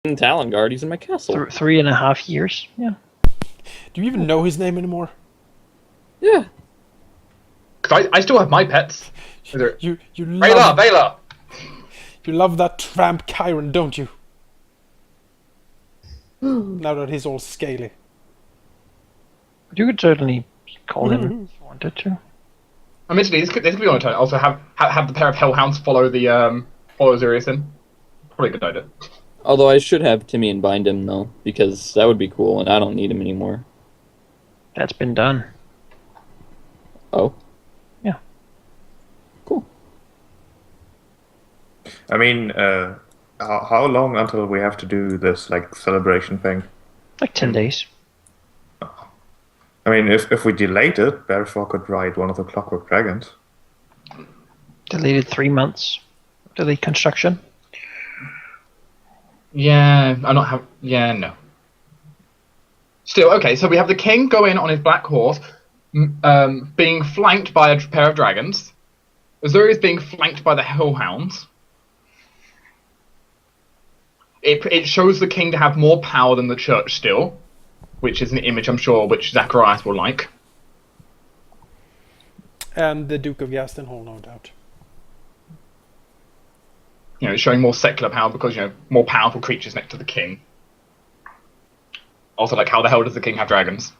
in Talongard. He's in my castle. 3.5 years. Yeah. Do you even know his name anymore? Yeah. Because I still have my pets. You Vela! You love that tramp Chiron, don't you? Now that he's all scaly. But you could certainly call him if you wanted to. Admittedly, this could be on a turn. Also, have the pair of hellhounds follow Zurius in. Probably a good idea. Although I should have Timian bind him, though, because that would be cool, and I don't need him anymore. That's been done. Oh? Yeah. Cool. I mean, how long until we have to do this, like, celebration thing? Like 10 days. I mean, if we delayed it, Bearfor could ride one of the Clockwork Dragons. Deleted 3 months. Delete construction. Yeah, no. Still, okay, so we have the king go in on his black horse, being flanked by a pair of dragons. Azuri is being flanked by the hellhounds. It shows the king to have more power than the church still, which is an image I'm sure which Zacharias will like. And the Duke of Yastenhall, no doubt. You know, it's showing more secular power because, you know, more powerful creatures next to the king. Also, like, how the hell does the king have dragons?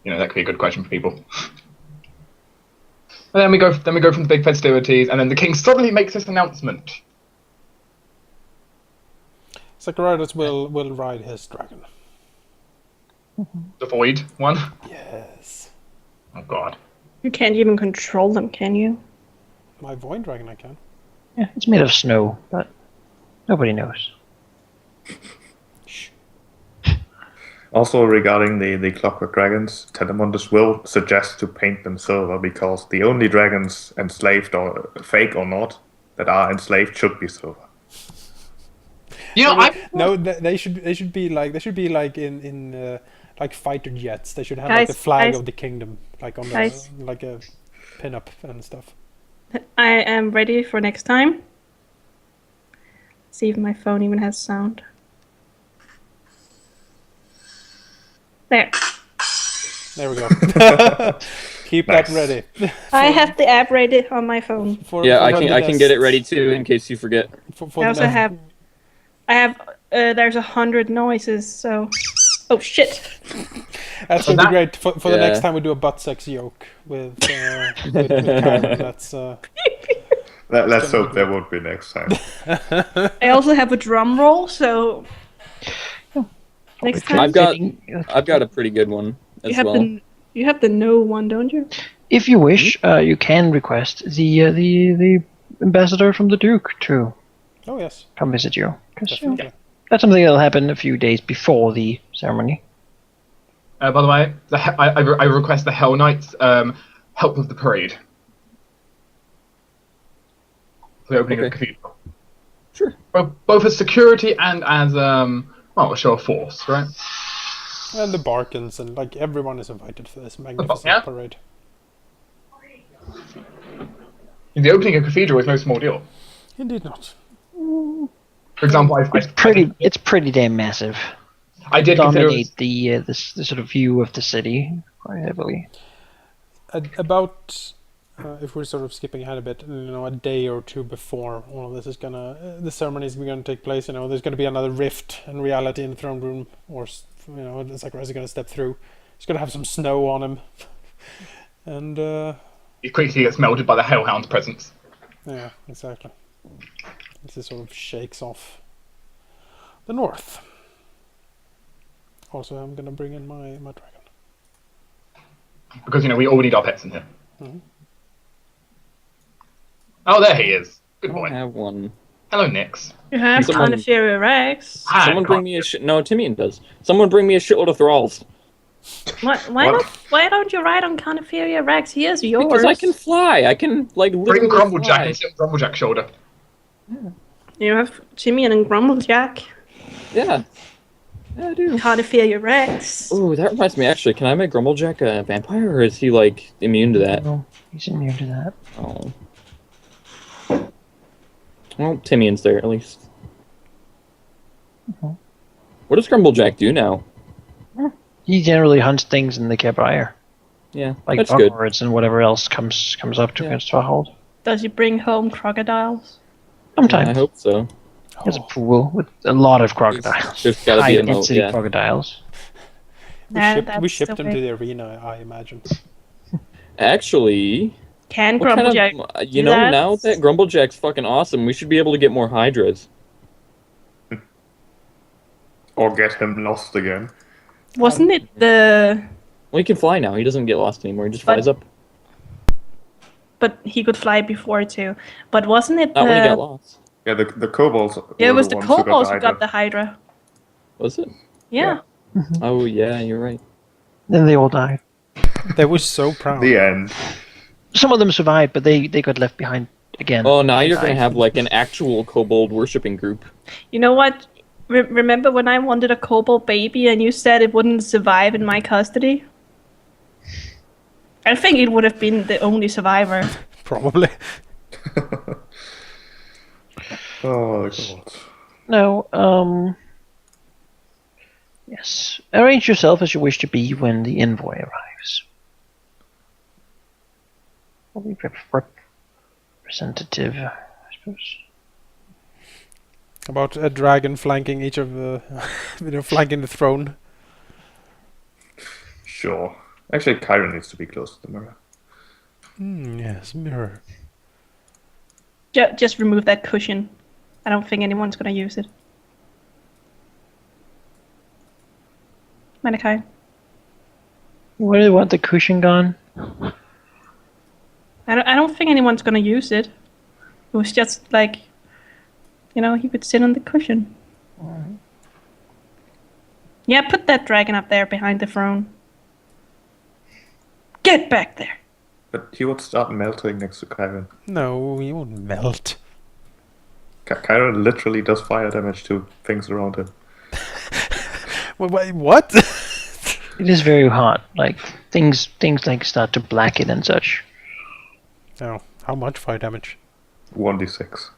You know, that could be a good question for people. And then we go from the big festivities, and then the king suddenly makes this announcement. Zacharias will ride his dragon. The void one. Yes. Oh god. You can't even control them, can you? My void dragon I can. Yeah, it's made of snow, but nobody knows. Also, regarding the Clockwork Dragons, Telemundus will suggest to paint them silver because the only dragons enslaved, or fake or not, that are enslaved should be silver. You know, they should be like in like fighter jets. They should have like the Guys, flag guys. of the kingdom, like on Guys. the like a pin-up and stuff. I am ready for next time. See if my phone even has sound. There. There we go. Keep Nice. that ready. I have the app ready on my phone. Yeah, I can get it ready too in case you forget. For I also have. There's 100 noises, so. Oh shit! That's gonna be great for the Yeah. next time we do a butt sex joke with Karen. That's Let's hope there won't be next time. I also have a drum roll, so. Next time I've got a pretty good one as well. you have the no one, don't you? If you wish, you can request the ambassador from the Duke to oh yes, come visit you. 'Cause, you know, definitely. that's something that'll happen a few days before the ceremony. by the way, I request the Hell Knights help with the parade. For the opening of the cathedral. Sure. Both as security and as a show of force, right? And the Barkans and like everyone is invited for this magnificent Yeah. parade. The opening of a cathedral is no small deal. Indeed not. For example, It's pretty damn massive. I did consider Dominate the sort of view of the city quite heavily. About if we're sort of skipping ahead a bit, a day or two before all of this is the ceremony is going to take place. There's going to be another rift in reality in the throne room, or Zacharias is going to step through. He's going to have some snow on him, and He quickly gets melted by the Hellhound's presence. yeah, exactly. This sort of shakes off the north. Also, I'm going to bring in my dragon. Because, we all need our pets in here. Mhm. Oh, there he is. Good I boy. have one. Hello, Nix. You have Someone- Conifera Rex. Hi, Someone bring me No, Timian does. Someone bring me a shitload of thralls. Why don't you ride on Conifera Rex? He is yours. Because I can fly. I can, like, literally Bring Grumblejack fly. and sit on Grumblejack's shoulder. You have Timian and Grumblejack. Yeah. Yeah, I do. Conifera Rex. Oh, that reminds me, actually. Can I make Grumblejack a vampire, or is he, like, immune to that? No, he's immune to that. Oh. Well, Timian's there, at least. What does Grumblejack do now? He generally hunts things in the Cabriar, Yeah, like that's good. birds and whatever else comes up to Yeah. against Rahal. Does he bring home crocodiles? Sometimes I hope so. he has a pool with a lot of crocodiles. There's gotta be High a moat, density yeah. crocodiles. We shipped that's them the to way. the arena, I imagine. Actually, Can what kind Grumblejack of, do now that? that Grumblejack's fucking awesome, we should be able to get more Hydras. Or get him lost again. Wasn't it the... Well, he can fly now. He doesn't get lost anymore. He just But- flies up. But he could fly before too. But wasn't it Not when he got the... lost. Yeah, the kobolds. Yeah, it were was the ones who got kobolds who Hydra. got the Hydra. Was it? Yeah. Oh, yeah, you're right. Then they all died. They were so proud. The end. Some of them survived, but they got left behind again. Oh, now you're Died. gonna have like an actual kobold worshipping group. You know what? Remember when I wanted a kobold baby and you said it wouldn't survive in my custody? I think it would have been the only survivor. Probably. Oh god. No, yes. Arrange yourself as you wish to be when the envoy arrives. Probably representative, I suppose. About a dragon flanking each of the... flanking the throne. Sure. Actually, Kyron needs to be close to the mirror. Yes, mirror. Just remove that cushion. I don't think anyone's gonna use it. Malachi. Where do you want the cushion gone? I don't think anyone's gonna use it. It was just like, he would sit on the cushion. Yeah, put that dragon up there behind the throne. Get back there. But he would start melting next to Kyron. No, he won't melt. Kyron literally does fire damage to things around him. Wait, what? It is very hot. Like things like start to blacken and such. Oh, how much fire damage? 1d6.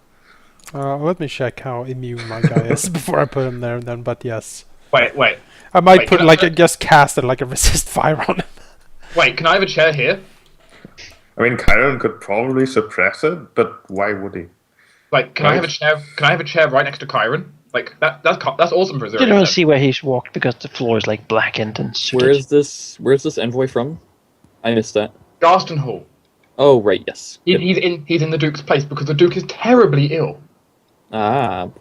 Let me check how immune my guy is before I put him there then, but yes. Wait. I might Wait, put can I- just cast it like a resist fire on him. Wait, can I have a chair here? I mean, Kyron could probably suppress it, but why would he? Like, can I have a chair? Can I have a chair right next to Kyron? Like that's awesome for You don't Azurius. see where he's walked because the floor is like blackened and sooted. Where's this envoy from? I missed that. Garston Hall. Oh, right, yes. Yep. He's in the Duke's place because the Duke is terribly ill. Ah, of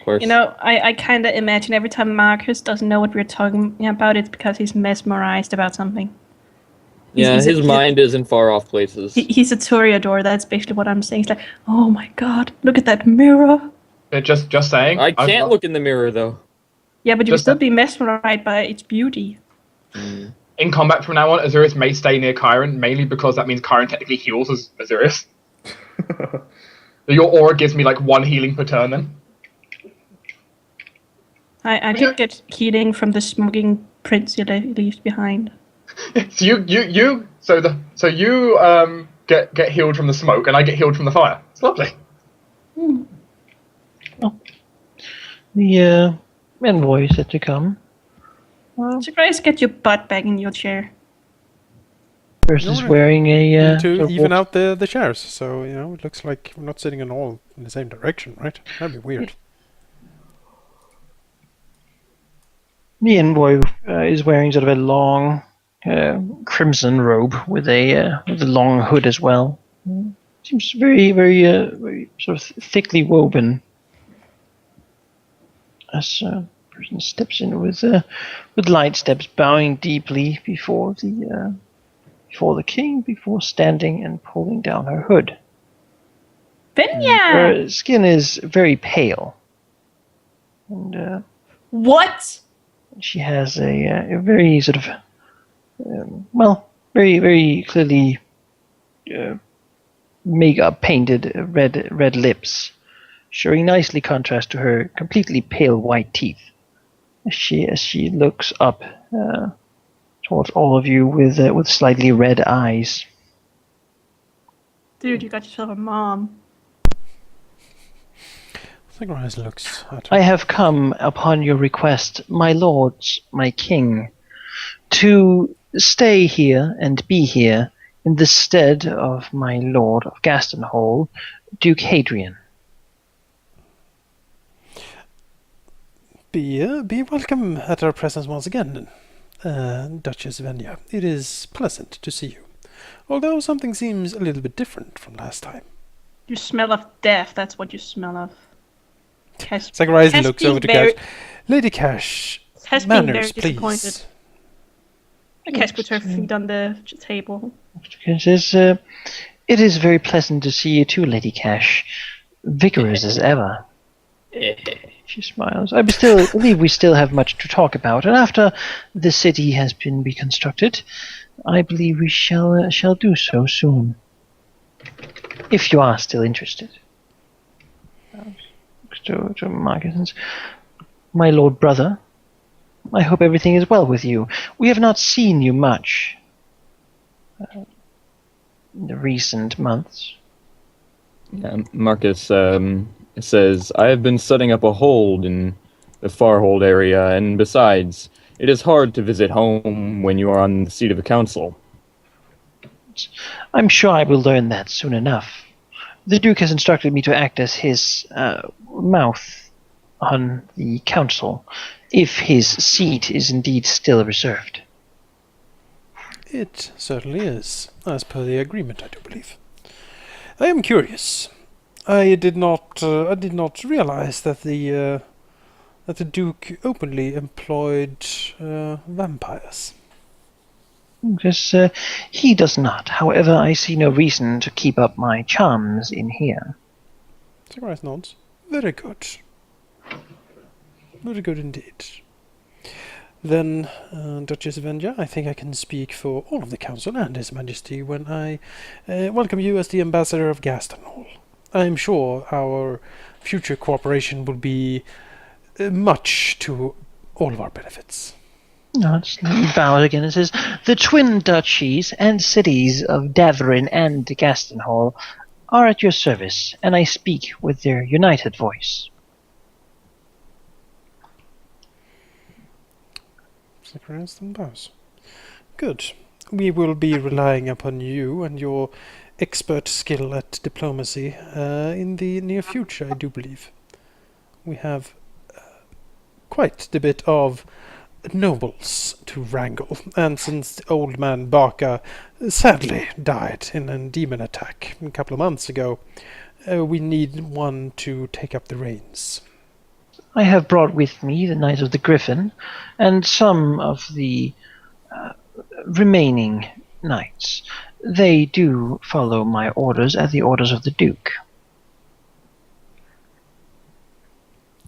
course. I kind of imagine every time Marcus doesn't know what we're talking about, it's because he's mesmerized about something. Yeah, he's his mind is in far off places. He's a Toreador, that's basically what I'm saying. He's like, oh my god, look at that mirror. Just saying. I can't look in the mirror, though. Yeah, but you would Just still that- be mesmerized by its beauty. In combat from now on, Azurius may stay near Kyron, mainly because that means Kyron technically heals as Azurius. Your aura gives me like 1 healing per turn then. I did get healing from the smoking prince he leaves behind. So you get healed from the smoke and I get healed from the fire. It's lovely. The envoy is set to come. Well, So guys, get your butt back in your chair. versus wearing a to sort of even wolf- out the chairs, so it looks like we're not sitting in all in the same direction, right? That'd be weird. The envoy is wearing sort of a long crimson robe with a long hood as well. Seems very, very sort of thickly woven. As a person steps in with light steps, bowing deeply before the king, before standing and pulling down her hood. Venya! Her skin is very pale, and What? she has a very sort of, very, very clearly makeup painted red lips, showing nicely contrast to her completely pale white teeth. As she looks up towards all of you with slightly red eyes. Dude, you got yourself a mom. Zacharias looks at I her. have come upon your request, my lords, my king, to stay here and be here in the stead of my lord of Gastonhall, Duke Hadrian. Be welcome at our presence once again, Duchess Venya. It is pleasant to see you. Although something seems a little bit different from last time. You smell of death, that's what you smell of. Zacharias Cash looks being over to very- Cash. Lady Cash, Has been very manners, disappointed. please. Cash puts her feet on the table. It is very pleasant to see you too, Lady Cash. Vigorous as ever. She smiles. I believe we still have much to talk about, and after the city has been reconstructed, I believe we shall do so soon. If you are still interested. To Marcus, my lord brother, I hope everything is well with you. We have not seen you much in the recent months. Marcus says, I have been setting up a hold in the Farhold area, and besides, it is hard to visit home when you are on the seat of a council. I'm sure I will learn that soon enough. The Duke has instructed me to act as his mouth on the council, if his seat is indeed still reserved. It certainly is, as per the agreement, I do believe. I am curious. I did not realize that the Duke openly employed vampires. Yes, he does not. However, I see no reason to keep up my charms in here. Zacharias nods. Very good. Very good indeed. Then, Duchess Venja, I think I can speak for all of the Council and His Majesty when I welcome you as the Ambassador of Gastonhall. I am sure our future cooperation will be much to all of our benefits. He bows again and says, the twin duchies and cities of Daverin and Gastonhall are at your service, and I speak with their united voice. Zacharias then bows. Good. We will be relying upon you and your expert skill at diplomacy in the near future, I do believe. We have quite a bit of nobles to wrangle, and since the old man Barker sadly died in a demon attack a couple of months ago, we need one to take up the reins. I have brought with me the Knight of the Griffin and some of the remaining knights. They do follow my orders at the orders of the Duke.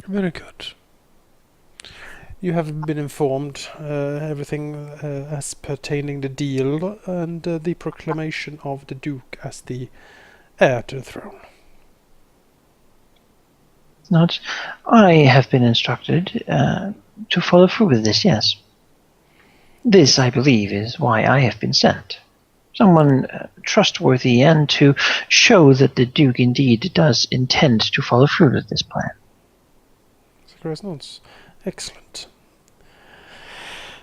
Very good. You have been informed everything as pertaining the deal and the proclamation of the Duke as the heir to the throne. Not, I have been instructed to follow through with this, yes. This, I believe, is why I have been sent. Someone trustworthy, and to show that the Duke indeed does intend to follow through with this plan. Zacharias nods. Excellent.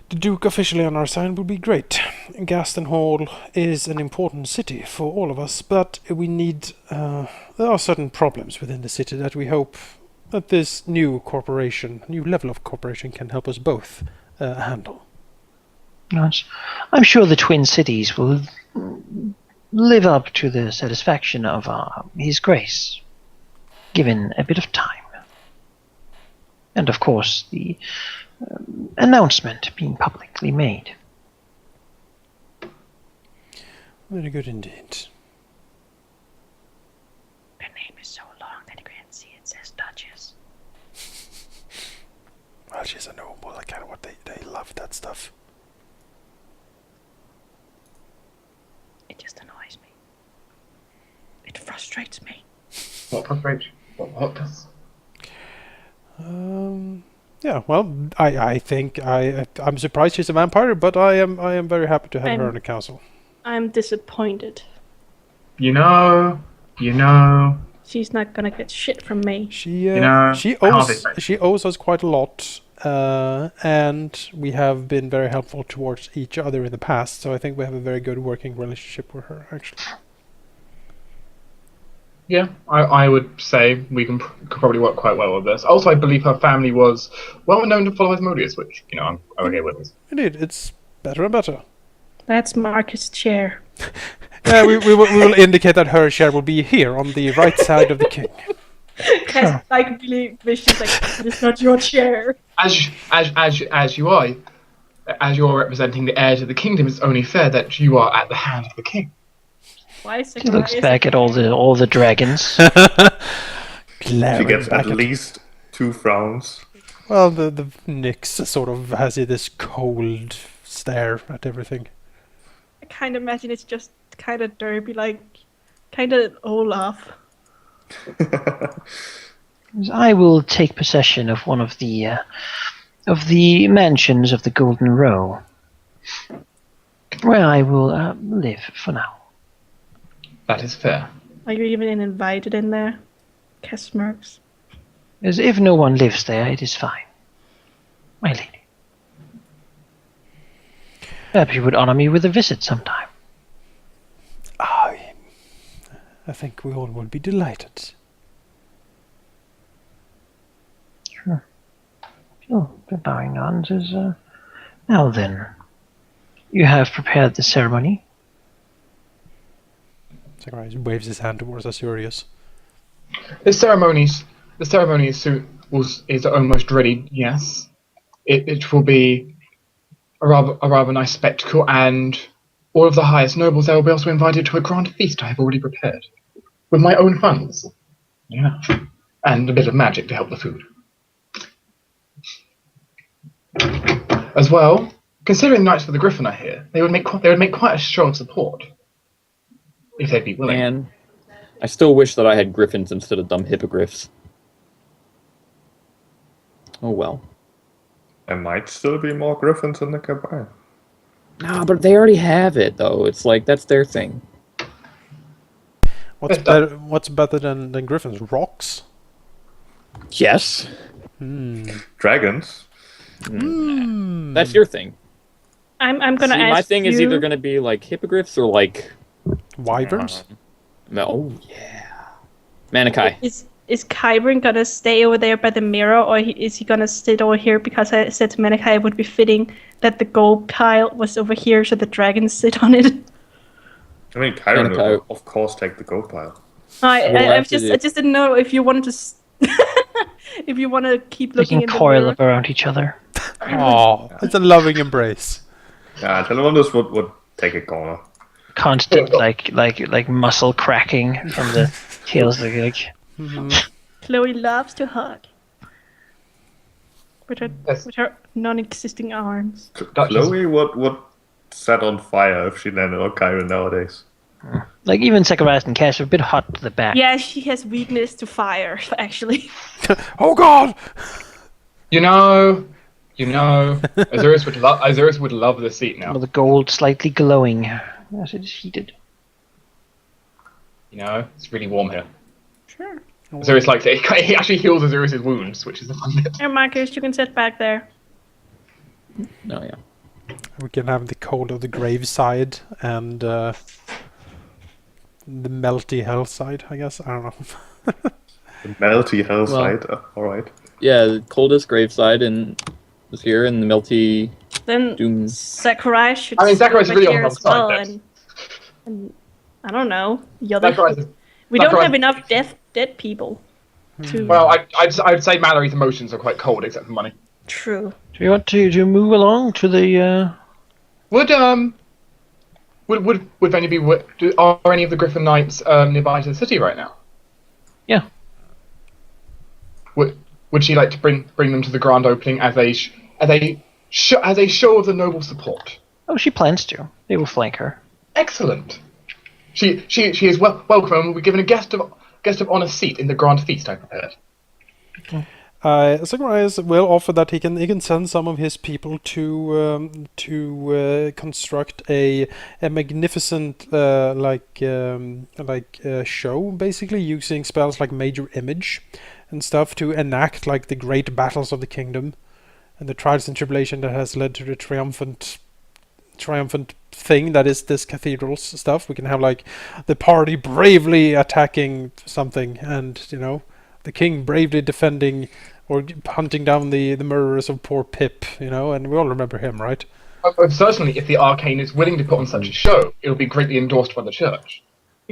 The Duke officially on our side would be great. Gastonhall is an important city for all of us, but we need... there are certain problems within the city that we hope that this new level of cooperation can help us both handle. Yes. I'm sure the twin cities will live up to the satisfaction of His Grace, given a bit of time. And of course, the announcement being publicly made. Very good indeed. Her name is so long that you can't see it says Duchess. Well, she's a noble. I kind of what they love that stuff. It just annoys me. It frustrates me. What frustrates you? What does? Yeah, well, I think I'm surprised she's a vampire, but I am very happy to have her on the council. I'm disappointed. You know. She's not gonna get shit from me. She know, she I hardly owes expect- she owes us quite a lot, and we have been very helpful towards each other in the past. So I think we have a very good working relationship with her, actually. Yeah, I would say we could probably work quite well with this. Also, I believe her family was well known to follow Asmodeus, which, I'm okay with this. Indeed, it's better and better. That's Marcus' chair. Yeah, we will indicate that her share will be here on the right side of the king. Cass like really vicious, like it's not your chair. As you are representing the heir to the kingdom, it's only fair that you are at the hand of the king. Why is He looks back at all the dragons. She gets at least 2 frowns. Well, the Nyx sort of has this cold stare at everything. I kind of imagine it's just kind of derpy, like kind of Olaf. I will take possession of one of the mansions of the Golden Row, where I will live for now. That is fair. Are you even invited in there? Cass smirks. As if no one lives there, it is fine, my lady. Perhaps you would honor me with a visit sometime. I think we all would be delighted. Sure. Oh, the bowing nuns is, now then, you have prepared the ceremony. Zacharias waves his hand towards Asurius. The ceremony is almost ready. Yes, it will be a rather nice spectacle, and all of the highest nobles there will be also invited to a grand feast I have already prepared with my own funds. Yeah, and a bit of magic to help the food. As well, considering the Knights of the Griffin are here, they would make quite a show of support if they'd be willing. Man, I still wish that I had griffins instead of dumb hippogriffs. Oh well. There might still be more griffins in the campaign. Nah, but they already have it, though. It's like, that's their thing. What's better than griffins? Rocks? Yes. Dragons? That's your thing. I'm gonna See, ask my thing is you- either gonna be like hippogriffs or like... Wyverns? Oh, yeah. Manikai. Is Kyron gonna stay over there by the mirror, or is he gonna sit over here? Because I said to Manikai it would be fitting that the gold pile was over here, so the dragons sit on it. I mean, Chiron Manikai. will, of course, take the gold pile. I just didn't know if you wanted to, if you want to keep They looking can in the coil mirror. up around each other. Oh, it's a loving embrace. Yeah, Telemundus would take a corner. Constant, like muscle cracking from the tails. Like, Chloe loves to hug. With her, Yes. with her non-existing arms. Chloe would set on fire if she landed on Chiron nowadays. like even Zacharias and Cash are a bit hot to the back. Yeah, she has weakness to fire, actually. Oh God! You know, Azurus would love this seat now. With the gold slightly glowing as it is heated. It's really warm here. Sure. Azurus likes it. He actually heals Azurus' wounds, which is the fun bit. Here, Marcus, you can sit back there. No, yeah. We can have the cold of the grave side and the melty hell side, I guess. I don't know. The melty hellside, alright. Yeah, the coldest graveside was here, and the melty Then doom. Zacharias should I mean, sit Zacharias is over really here on as the side well, there. and I don't know. The other Zacharias- we don't Zacharias- have enough dead people. To Well, I'd say Mallory's emotions are quite cold, except for money. true. Do you want to move along to the? Would any be? Are any of the Griffin Knights nearby to the city right now? Yeah. Would she like to bring them to the grand opening as a show of the noble support? Oh, she plans to. They will flank her. Excellent. She is welcome and will be given a guest of honor seat in the grand feast I prepared. Zacharias will offer that he can send some of his people to construct a magnificent show, basically using spells like Major Image and stuff to enact like the great battles of the kingdom and the trials and tribulation that has led to the triumphant thing that is this cathedral's stuff. We can have like the party bravely attacking something, and the king bravely defending or hunting down the murderers of poor Pip, and we all remember him, right? Certainly, if the Arcane is willing to put on such a show, it will be greatly endorsed by the church.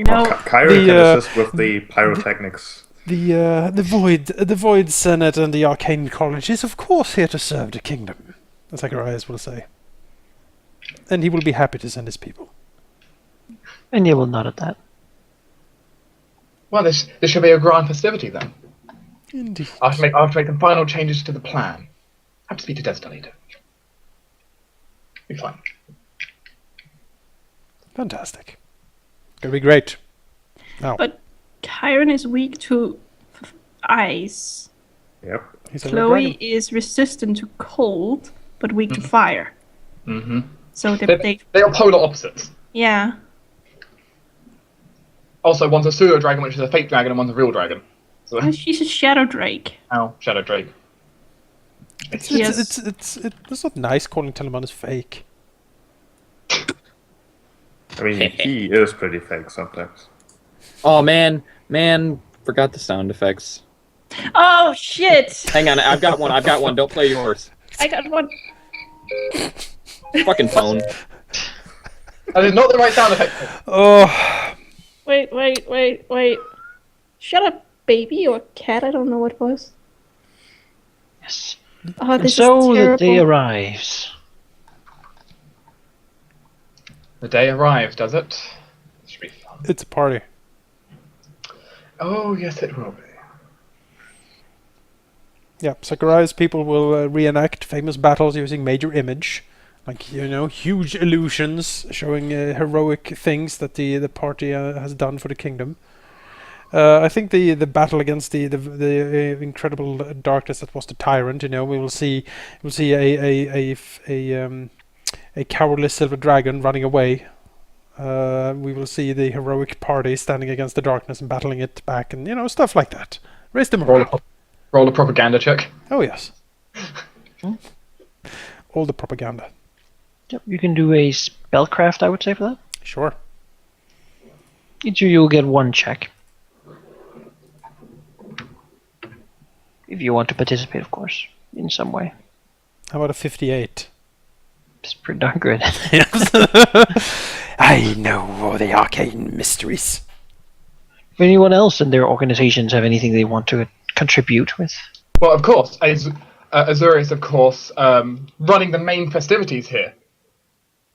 Kyrie can assist with the pyrotechnics. The Void Senate and the Arcane College is of course here to serve the kingdom, as Zacharias will say. And he will be happy to send his people. And you will nod at that. Well, this should be a grand festivity then. Indeed. I have to make the final changes to the plan. I have to speak to Desda later. Be fine. Fantastic. Gonna be great. Now. But Chiron is weak to ice. Yep. Chloe is resistant to cold, but weak to fire. Mm-hmm. So they are polar opposites. Yeah. Also, one's a pseudo dragon, which is a fake dragon, and one's a real dragon. So, Oh, she's a shadow drake. Shadow Drake. It's not nice calling Telemanus fake. I mean, he is pretty fake sometimes. Oh man, forgot the sound effects. Oh shit! Hang on, I've got one. Don't play yours. I got one. Fucking phone. That is not the right sound effect. Oh. Wait. Shut up, baby or cat, I don't know what it was. Yes. Oh, And this so is the terrible. day arrives. The day arrives, does it? This should be fun. It's a party. Oh, yes, it will be. Yeah, Zacharias' people will reenact famous battles using Major Image. Like, huge illusions showing heroic things that the party has done for the kingdom. I think the battle against the incredible darkness that was the tyrant. We will see a cowardly silver dragon running away. We will see the heroic party standing against the darkness and battling it back, and stuff like that. Raise them morale. Roll a propaganda check. Oh yes. All the propaganda. Yep, you can do a spellcraft, I would say, for that. Sure. Each of you will get one check. If you want to participate, of course, in some way. How about a 58? It's pretty darn good. I know all the arcane mysteries. If anyone else in their organizations have anything they want to contribute with? Well, of course, Azura is, of course, running the main festivities here.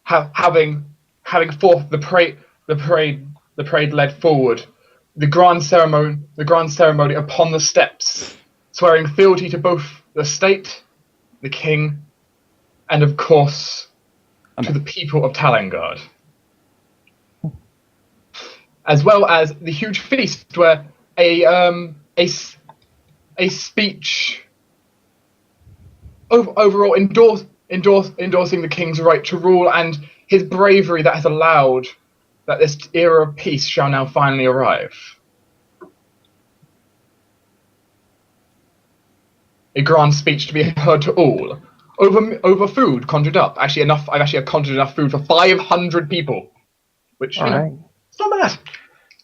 Having forth the parade led forward, the grand ceremony upon the steps, swearing fealty to both the state, the king, and of course to the people of Talangard. As well as the huge feast where a speech overall endorsing the king's right to rule and his bravery that has allowed that this era of peace shall now finally arrive. A grand speech to be heard to all. Over food conjured up. I've actually conjured enough food for 500 people. Which, Alright. it's not bad.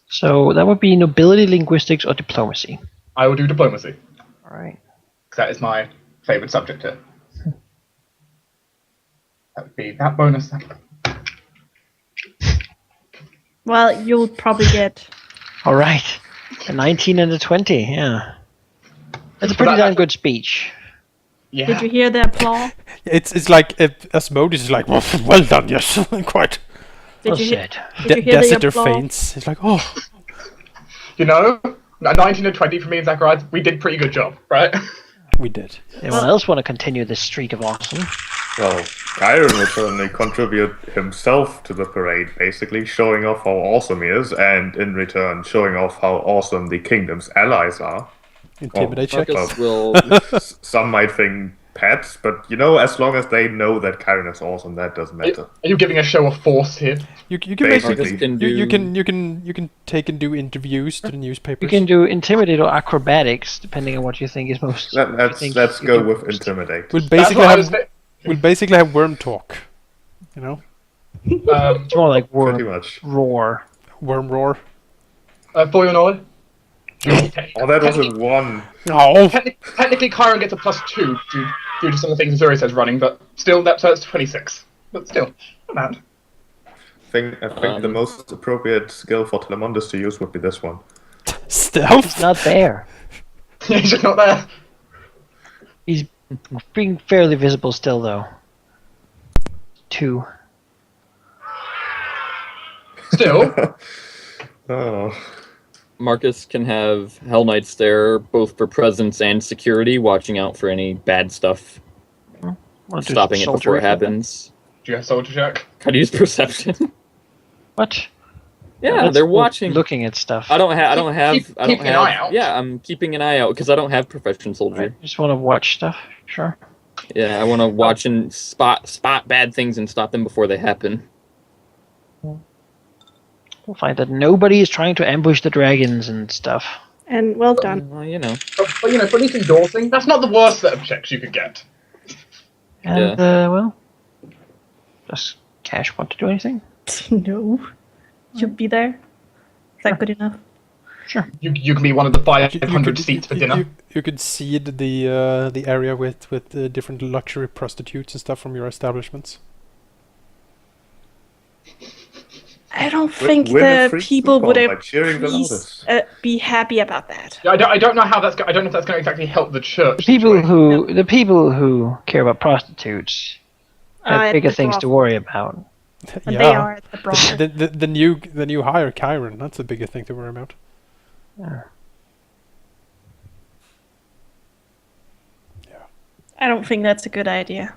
So that would be nobility, linguistics, or diplomacy. I will do diplomacy. Alright. That is my favourite subject here. That would be that bonus. Well, you'll probably get. Alright. A 19 and a 20, yeah. That's a pretty darn good speech. Yeah. Did you hear the applause? It's like Asmodeus is like, well done, yes, quite. Did you hear? Said. Did you hear the Dessiter applause? faints. He's like, oh. 19 and 20 for me and Zacharias, we did a pretty good job, right? We did. Anyone else want to continue this streak of awesome? Well, Kyron will certainly contribute himself to the parade, basically showing off how awesome he is, and in return showing off how awesome the kingdom's allies are. Intimidate check. Marcus will. Some might think pets, but as long as they know that Karen is awesome, that doesn't matter. Are you giving a show of force here? You can make Basically. Marcus can do. you can take and do interviews to the newspapers. You can do intimidate or acrobatics, depending on what you think is most. Let's go with intimidate. We'll That's what I was basically have worm talk. It's more like Pretty much. roar. Worm roar. for your knowledge. Oh, that was a 1. Oh. Technically, Chiron gets a +2 due to some of the things Zuri says running, but still, that's 26. But still, not bad. I think the most appropriate skill for Telemundus to use would be this one. Stealth. He's not there. He's just not there. He's being fairly visible still, though. 2. Still, Oh. Marcus can have Hell Knights there, both for presence and security, watching out for any bad stuff, stopping it before it happens. do you have soldier check? How to use perception? What? Yeah, That's they're watching. looking at stuff. I don't have. Keep an eye out. Yeah, I'm keeping an eye out because I don't have profession soldier. I just want to watch stuff. Sure. Yeah, I want to watch and spot bad things and stop them before they happen. We'll find that nobody is trying to ambush the dragons and stuff. And well done. Well, But for at least endorsing, that's not the worst set of checks you could get. And, well, does Cash want to do anything? No. You'll be there. Is that good enough? Sure. You can be one of the 500 seats for dinner. You could seed the area with different luxury prostitutes and stuff from your establishments. I don't think win a the free people would coupon by cheering the be happy about that. Yeah, I don't know how that's. I don't know if that's going to exactly help the church. The people who care about prostitutes have At bigger the things to brothel. worry about. And they are at the brothel. The new hire, Chiron. That's a bigger thing to worry about. I don't think that's a good idea.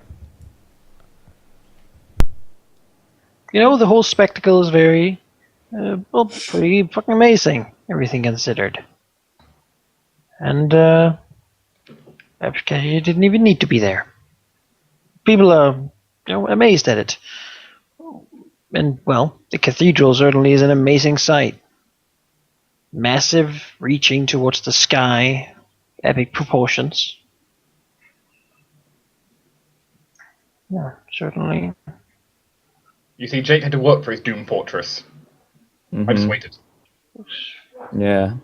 The whole spectacle is very, pretty fucking amazing, everything considered. And, perhaps you didn't even need to be there. People are, amazed at it. And, well, the cathedral certainly is an amazing sight. Massive, reaching towards the sky, epic proportions. Yeah, certainly. You see, Jake had to work for his Doom Fortress. I just waited. Yeah.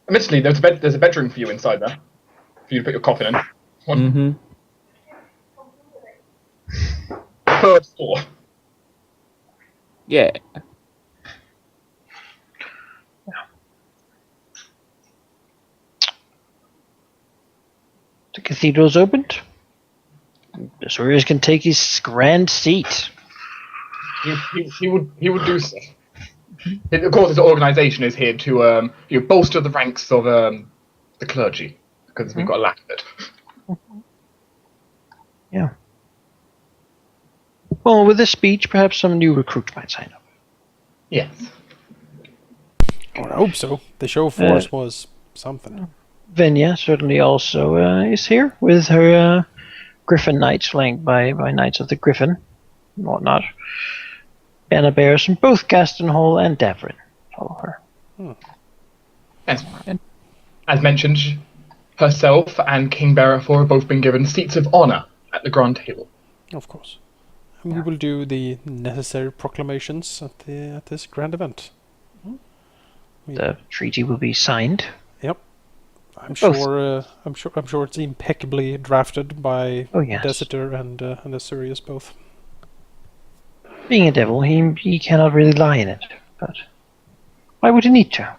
Admittedly, there's a bedroom for you inside there, for you to put your coffin in. One. Third floor. Yeah. The cathedral's opened. The Sawyers can take his grand seat. He would do so. Of course, his organisation is here to bolster the ranks of the clergy, because we've got a lack of it. Yeah. Well, with this speech, perhaps some new recruits might sign up. Yes. I hope so. The show force was something. Venya certainly also is here with her Griffin Knights, flanked by Knights of the Griffin and whatnot. Banner bearers from both Gaston Hall and Davrin follow her. Yes. As mentioned, herself and King Bearafor have both been given seats of honour at the Grand Table. Of course. And we will do the necessary proclamations at this grand event. The treaty will be signed. Yep. I'm Both. sure it's impeccably drafted by yes. Desitor and Asurius both. Being a devil, he cannot really lie in it, but why would he need to?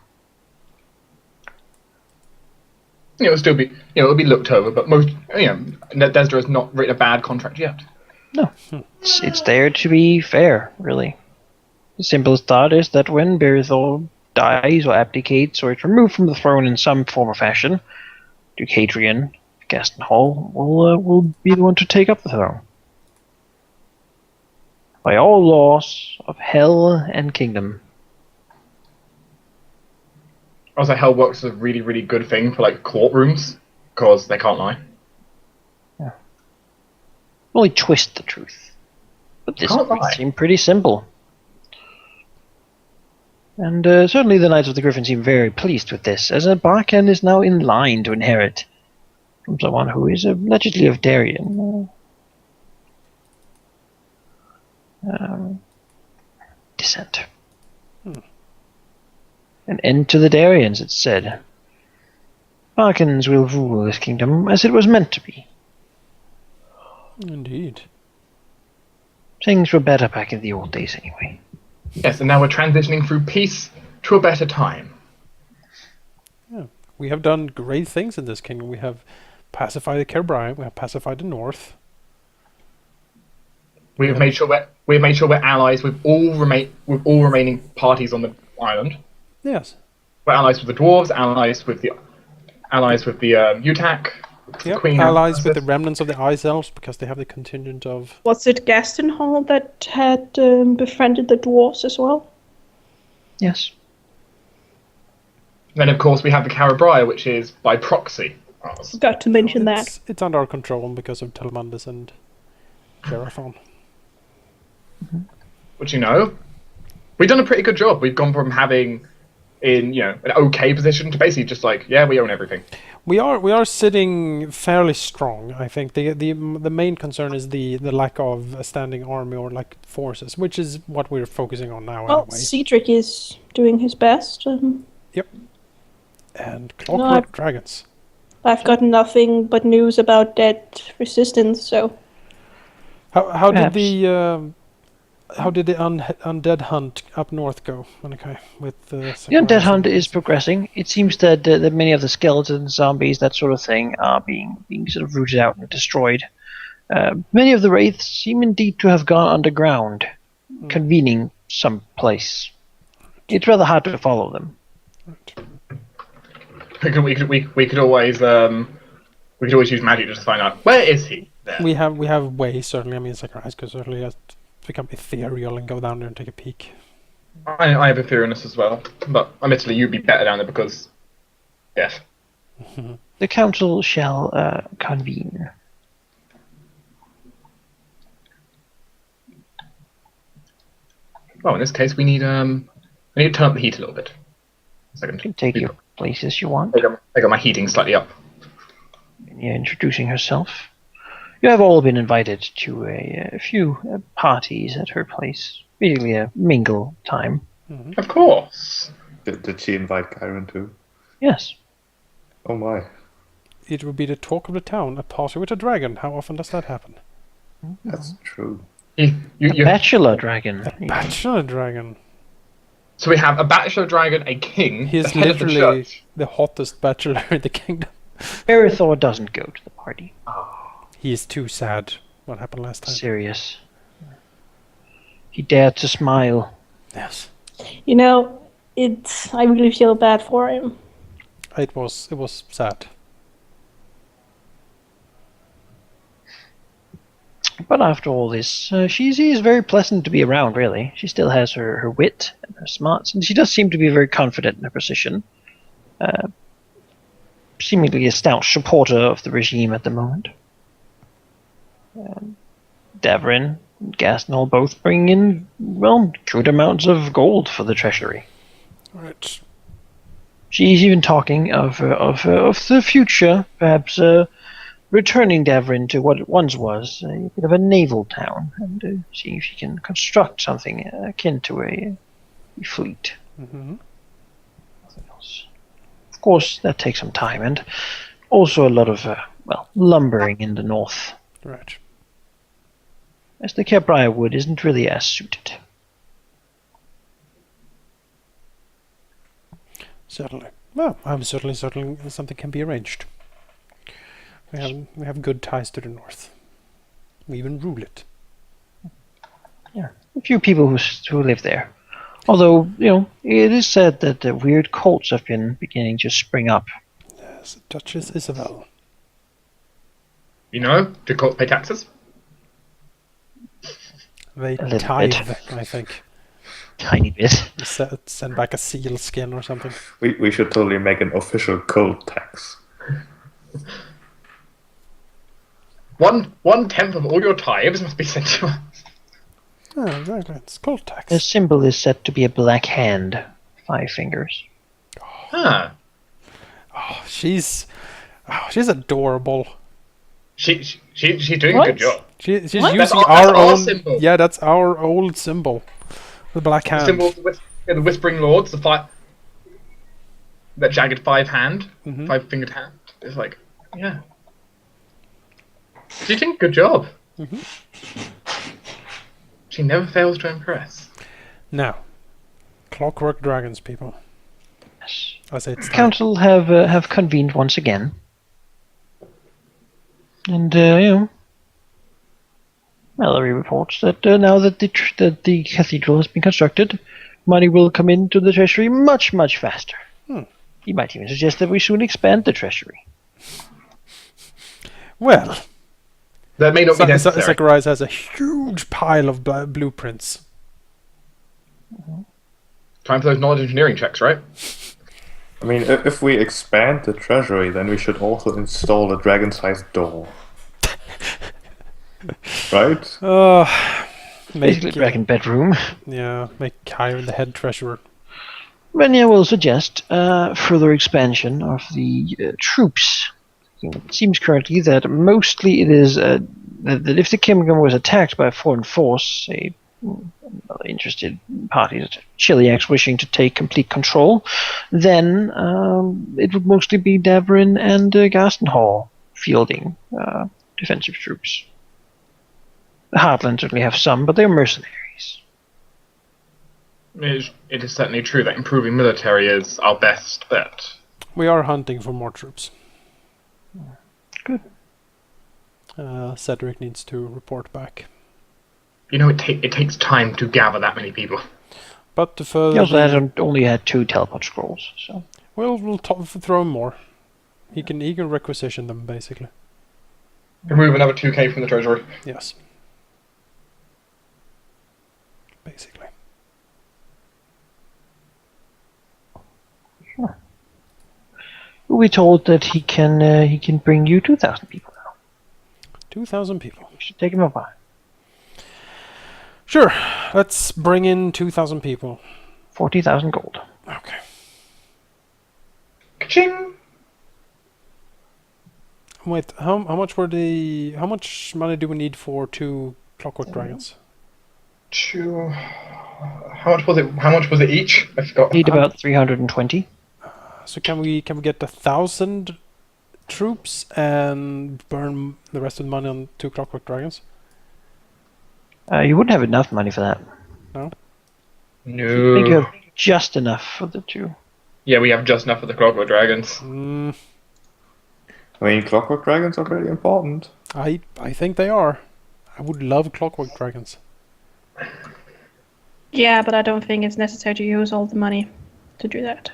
It'll still be, it'll be looked over, but most, Desda has not written a bad contract yet. No. It's there to be fair, really. The simplest thought is that when Berithol dies or abdicates or is removed from the throne in some form or fashion, Duke Hadrian, Gaston Hall, will be the one to take up the throne. By all laws of hell and kingdom. Also, hell works is a really, really good thing for like courtrooms because they can't lie. Only twist the truth. But this Can't lie. seemed pretty simple. And certainly the Knights of the Griffin seem very pleased with this, as Barkan is now in line to inherit from someone who is allegedly of Darien descent. An end to the Darians, it's said. Barkans will rule this kingdom as it was meant to be. Indeed. Things were better back in the old days anyway. Yes, and now we're transitioning through peace to a better time. Yeah. We have done great things in this kingdom. We have pacified the Kerbrine, we have pacified the north. We've made sure we're allies with all remaining parties on the island. Yes. We're allies with the dwarves, allies with the Utak. Yep. Queen Allies with the Princess. remnants of the Ice Elves because they have the contingent of. Was it Gastonhall that had befriended the dwarves as well? Yes. Then of course we have the Carabriar, which is by proxy ours. Forgot to mention that. It's under our control because of Telmundus and Seraphon. Which we've done a pretty good job. We've gone from having an okay position to basically just like, yeah, we own everything. We are sitting fairly strong. I think the main concern is the lack of a standing army or like forces, which is what we're focusing on now Well, anyway. Cedric is doing his best. And Clockwork Dragons. I've got nothing but news about that resistance, so How did Perhaps. the undead hunt up north go? Okay, with the The undead hunt is progressing. It seems that many of the skeletons, zombies, that sort of thing, are being sort of rooted out and destroyed. Many of the wraiths seem indeed to have gone underground, convening someplace. It's rather hard to follow them. We could always use magic just to find out where is he. There. We have ways certainly. I mean, Zacharias could certainly just become ethereal and go down there and take a peek. I have a fear in this as well, but admittedly you'd be better down there because, yes. The council shall convene. Well, in this case, we need to turn up the heat a little bit. A second. You can take your places you want. I got my heating slightly up. You're introducing herself. You have all been invited to a few parties at her place. Basically a mingle time. Of course. Did she invite Kyron too? Yes. Oh my. It would be the talk of the town, a party with a dragon. How often does that happen? That's true. A bachelor dragon. Bachelor dragon. So we have a bachelor dragon, a king, He is the head of the literally church. the hottest bachelor in the kingdom. Berithor doesn't go to the party. He is too sad. What happened last time? Serious. He dared to smile. Yes. I really feel bad for him. It was sad. But after all this, she is very pleasant to be around, really. She still has her wit and her smarts, and she does seem to be very confident in her position. Seemingly a stout supporter of the regime at the moment. Davrin and Gasnell both bring in, well, good amounts of gold for the treasury. Right. She's even talking of the future, perhaps returning Davrin to what it once was, a bit of a naval town, and seeing if she can construct something akin to a fleet. Mm-hmm. Nothing else. Of course, that takes some time, and also a lot of, lumbering in the north, Right. as the Cabriah wood isn't really as suited. Certainly. Well, I'm certainly something can be arranged. We have good ties to the north. We even rule it. Yeah, a few people who live there. Although, it is said that weird cults have been beginning to spring up. Yes, Duchess Isabel. Do courts pay taxes? They A little tithe, bit. I think. tiny bit. Send back a seal skin or something. We should totally make an official gold tax. 1/10 of all your tithes must be sent to us. Yeah, exactly. It's gold tax. The symbol is said to be a black hand, 5 fingers. Huh. Oh, she's adorable. She's doing a What? good job. She's What? using That's our our own. symbol. Yeah, that's our old symbol. The black The hand. symbol of the Whispering Lords, that jagged 5-fingered hand. It's like, yeah. She's doing a good job. She never fails to impress. Now, clockwork dragons, people. Yes. I say it's The time. council have convened once again. And, Mallory reports that now that the cathedral has been constructed, money will come into the treasury much, much faster. He might even suggest that we soon expand the treasury. Well, That may not be necessary. Zacharias has a huge pile of blueprints. Time for those knowledge engineering checks, right? I mean, if we expand the treasury, then we should also install a dragon-sized door. Right? Basically, dragon bedroom. Yeah, make Kyron the head treasurer. Renya will suggest further expansion of the troops. It seems currently that mostly it is that if the kingdom was attacked by a foreign force, say interested parties, Chiliacs wishing to take complete control, then it would mostly be Davrin and Gastenhall fielding defensive troops. The Heartland certainly have some, but they're mercenaries. It is certainly true that improving military is our best bet. We are hunting for more troops. Good. Cedric needs to report back. You know, it takes time to gather that many people. But to He further, also only had 2 teleport scrolls, so we'll throw him more. He can requisition them basically. Remove another 2k from the treasury. Yes. Basically. we told that he can bring you 2,000 people now. 2,000 people. You should take him up on it. Sure. Let's bring in 2,000 people. 40,000 gold. Okay. Ka-ching! Wait, how much money do we need for 2 clockwork dragons? How much was it each? I forgot. Need about 320. So can we get 1,000 troops and burn the rest of the money on 2 clockwork dragons? You wouldn't have enough money for that. No. I think you No. have just enough for the 2. Yeah, we have just enough for the Clockwork Dragons. I mean, clockwork dragons are very important. I think they are. I would love clockwork dragons. Yeah, but I don't think it's necessary to use all the money to do that.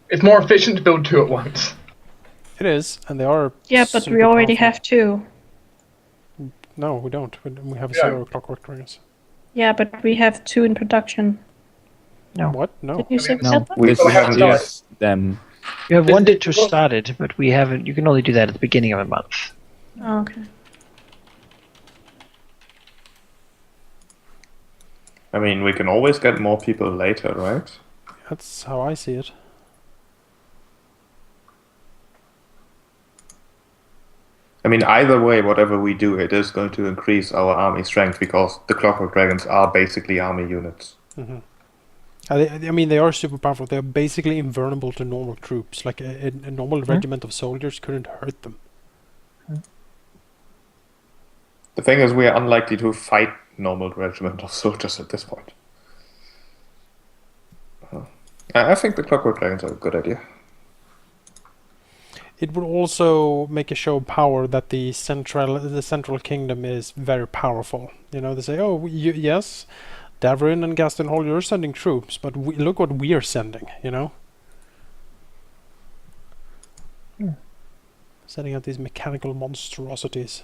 It's more efficient to build 2 at once. It is, and they are. Yeah, but we super already powerful. have 2. No, we don't. We have Yeah. 0 clockwork dragons. Yeah, but we have 2 in production. No. What? No. Did you say No, that? we People haven't haven't started. used them. You have This 1 is- to start it, but we haven't. You can only do that at the beginning of a month. Oh, okay. I mean, we can always get more people later, right? That's how I see it. I mean, either way, whatever we do, it is going to increase our army strength because the clockwork dragons are basically army units. I mean, they are super powerful. They are basically invulnerable to normal troops. Like a normal regiment of soldiers couldn't hurt them. The thing is, we are unlikely to fight normal regiment of soldiers at this point. I think the clockwork dragons are a good idea. It would also make a show of power that the central kingdom is very powerful. You know, they say, "Oh, yes, Davrin and Gastenhall, you're sending troops, but look what we are sending." You know, sending out these mechanical monstrosities.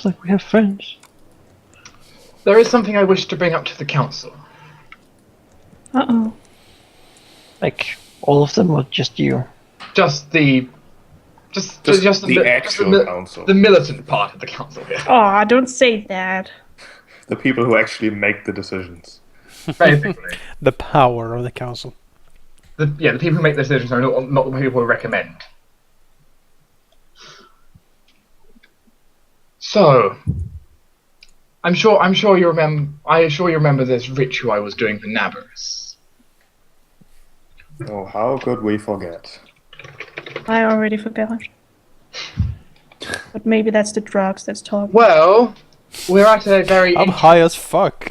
Seems like we have friends. There is something I wish to bring up to the council. Uh-oh. Like, all of them, or just you? Just the actual council. The militant part of the council here. Oh, don't say that. The people who actually make the decisions. Basically. The power of the council. The people who make the decisions are not the people who recommend. So, I'm sure you remember this ritual I was doing for Nabarus. Oh, how could we forget? I already forgot. But maybe that's the drugs that's talking. Well, we're at a very I'm high as fuck.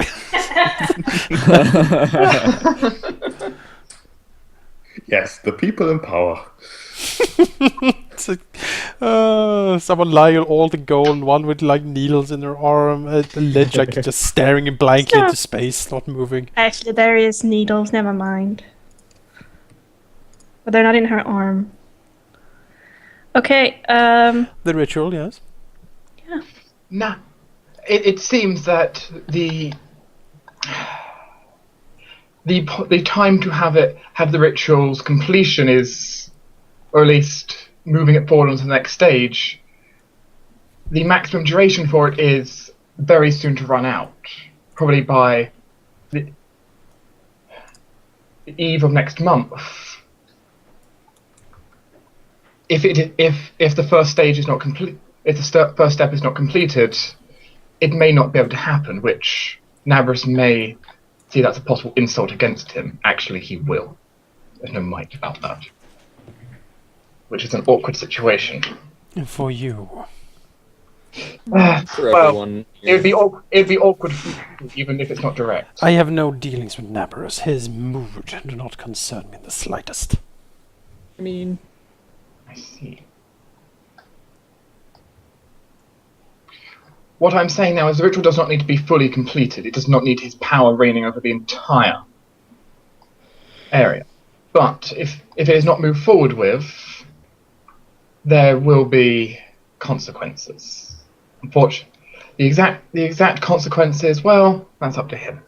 Yes, the people in power. It's like, someone lying on all the gold, one with like needles in their arm, the ledge like just staring blankly into space, not moving. Actually, there is needles. Never mind. But they're not in her arm. Okay. The ritual, yes. Yeah. Nah. It seems that the time to have the ritual's completion is, or at least moving it forward onto the next stage, the maximum duration for it is very soon to run out. Probably by the eve of next month. If the first stage is not complete, if the first step is not completed, it may not be able to happen, which Nabarus may see that's a possible insult against him. Actually, he will. There's no might about that. Which is an awkward situation. For you. For everyone. It'd be awkward for you, even if it's not direct. I have no dealings with Nabarus. His mood do not concern me in the slightest. I mean, I see. What I'm saying now is the ritual does not need to be fully completed. It does not need his power reigning over the entire area. But if it is not moved forward with, there will be consequences. Unfortunately, the exact consequences, well, that's up to him.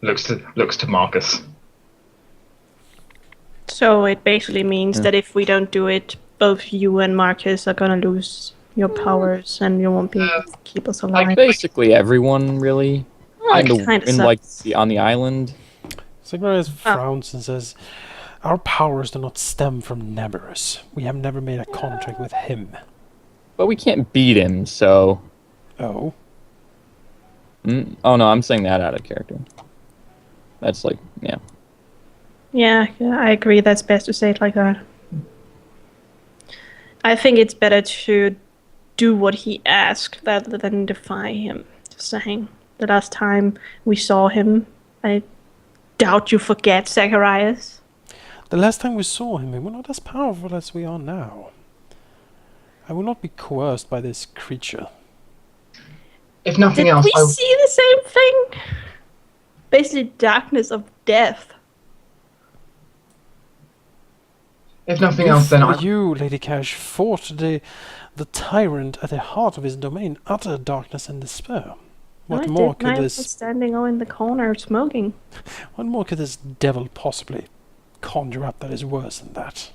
Looks to Marcus. So it basically means that if we don't do it, both you and Marcus are gonna lose your powers, and you won't be able to keep us alive. like basically everyone, really. Well, Kinda it kinda in, sucks. like on the island. Sigmaris frowns and says, "Our powers do not stem from Nabarus. We have never made a contract with him." But we can't beat him, so... Oh? Oh no, I'm saying that out of character. That's like, yeah. Yeah, I agree. That's best to say it like that. I think it's better to do what he asked rather than defy him. Just saying. The last time we saw him, I doubt you forget, Zacharias. The last time we saw him, we were not as powerful as we are now. I will not be coerced by this creature. If nothing Did else, we see the same thing? Basically, darkness of death. if nothing else, then You, Lady Cash, fought the tyrant at the heart of his domain, utter darkness and despair. What more could I this? was standing in the corner smoking. What more could this devil possibly conjure up that is worse than that?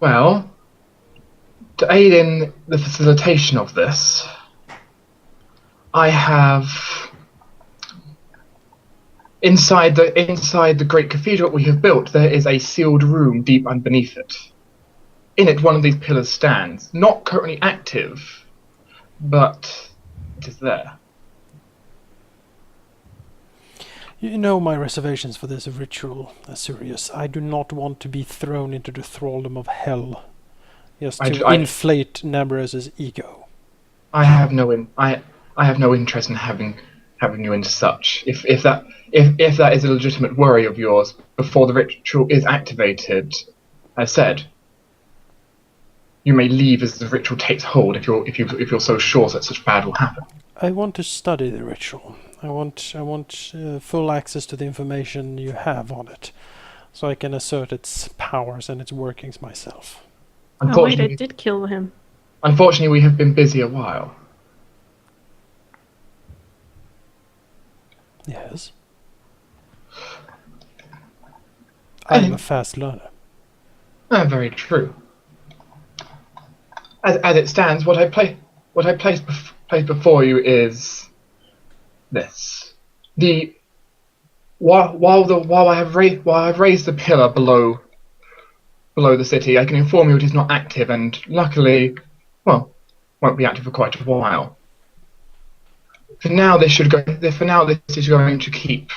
Well, to aid in the facilitation of this, I have inside the great cathedral we have built, there is a sealed room deep underneath it. In it, one of these pillars stands, not currently active, but it is there. You know my reservations for this ritual, Asurius. I do not want to be thrown into the thraldom of hell, just to inflate Nabarus's ego. I have no interest in having you into such. If that is a legitimate worry of yours, before the ritual is activated, as said, you may leave as the ritual takes hold. If you're so sure that such bad will happen. I want to study the ritual. I want full access to the information you have on it. so I can assert its powers and its workings myself. Oh wait, I Unfortunately, did kill him. unfortunately, we have been busy a while. Yes. I am a fast learner. Very true. As it stands, what I place before you is this: while I've raised the pillar below the city, I can inform you it is not active, and luckily, well, won't be active for quite a while. For now, this is going to keep.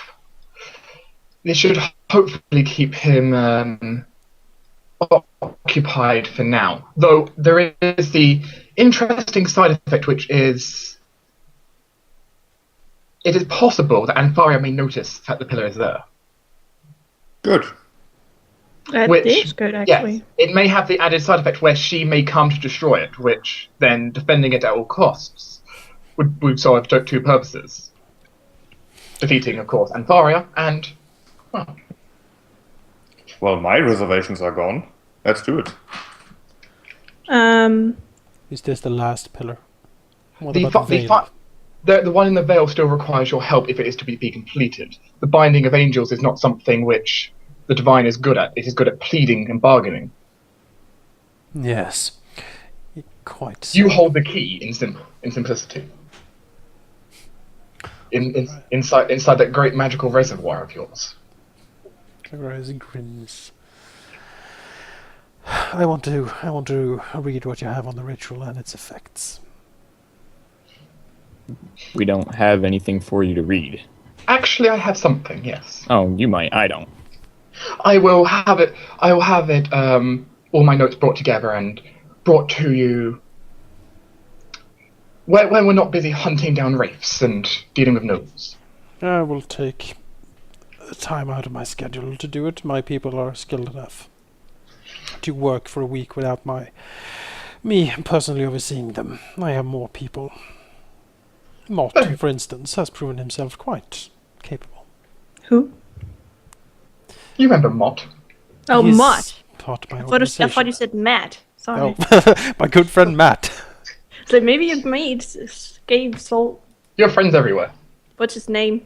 This should hopefully keep him occupied for now. Though there is the interesting side effect, which is it is possible that Anfaria may notice that the pillar is there. Good. That Which, is good, actually. Yes, it may have the added side effect where she may come to destroy it, which then defending it at all costs would serve two purposes. Defeating, of course, Anfaria and, well, Well, my reservations are gone. Let's do it. Is this the last pillar? What the about the veil? the one in the veil still requires your help if it is to be completed. The binding of angels is not something which the divine is good at. It is good at pleading and bargaining. Yes. Quite so. You hold the key in simplicity. Inside that great magical reservoir of yours. Rose grins. I want to read what you have on the ritual and its effects. We don't have anything for you to read. Actually, I have something. Yes. Oh, you might. I don't. I will have it. All my notes brought together and brought to you when we're not busy hunting down wraiths and dealing with gnomes. I will take time out of my schedule to do it. My people are skilled enough to work for a week without me personally overseeing them. I have more people. Mott, for instance, has proven himself quite capable. Who? You remember Mott? Oh, He's Mott. part of my I organization. thought you said Matt. Sorry. Oh, my good friend Matt. So maybe you gave Soul. Your friends everywhere. What's his name?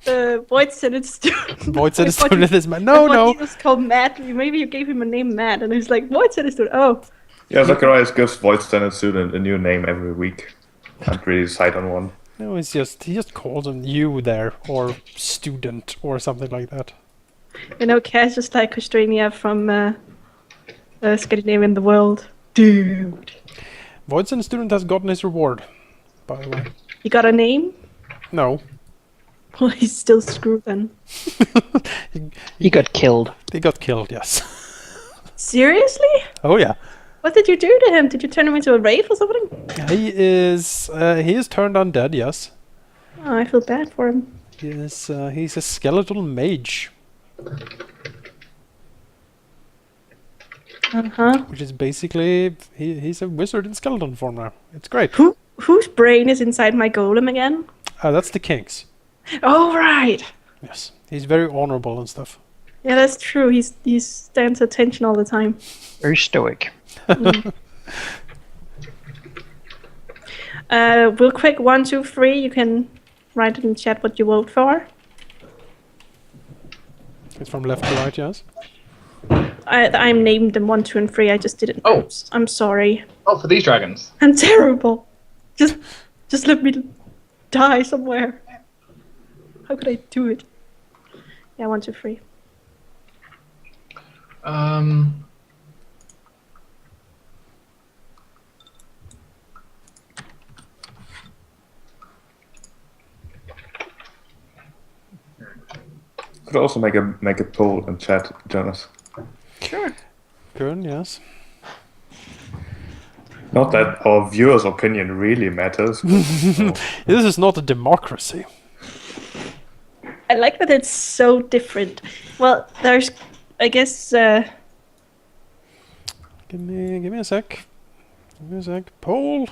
Void Senate student. Void Senate I thought student you- is Matt. No, I thought no. He was called Matt. Maybe you gave him a name Matt, and he's like Void Senate student. Oh, Yeah, Zacharias gives Void Standard Student a new name every week. Can't really decide on one. No, he just calls him you there, or student, or something like that. you know, Cass just like Australia from Scandinavian the world. Dude, Void Senate student has gotten his reward, by the way. you got a name? No. Well, he's still screwed then. He got killed. He got killed, yes. Seriously? Oh yeah. What did you do to him? Did you turn him into a wraith or something? He is turned undead, yes. Oh, I feel bad for him. He's a skeletal mage, which is basically he's a wizard in skeleton form now. It's great. Whose brain is inside my golem again? That's the king's. Oh, right. Yes, he's very honorable and stuff. Yeah, that's true. He stands attention all the time. Very stoic. Real quick, 1, 2, 3. You can write in chat what you vote for. It's from left to right, yes. I'm named them 1, 2, and 3. I just didn't. Oh. I'm sorry. Oh, for these dragons. I'm terrible. Just let me die somewhere. How could I do it? Yeah, 1, 2, 3. Could also make a poll and chat, Jonas. Sure. Good, yes. Not that our viewers' opinion really matters. But, This is not a democracy. I like that it's so different. Well, there's, I guess. Give me a sec. Give me a sec. Poll.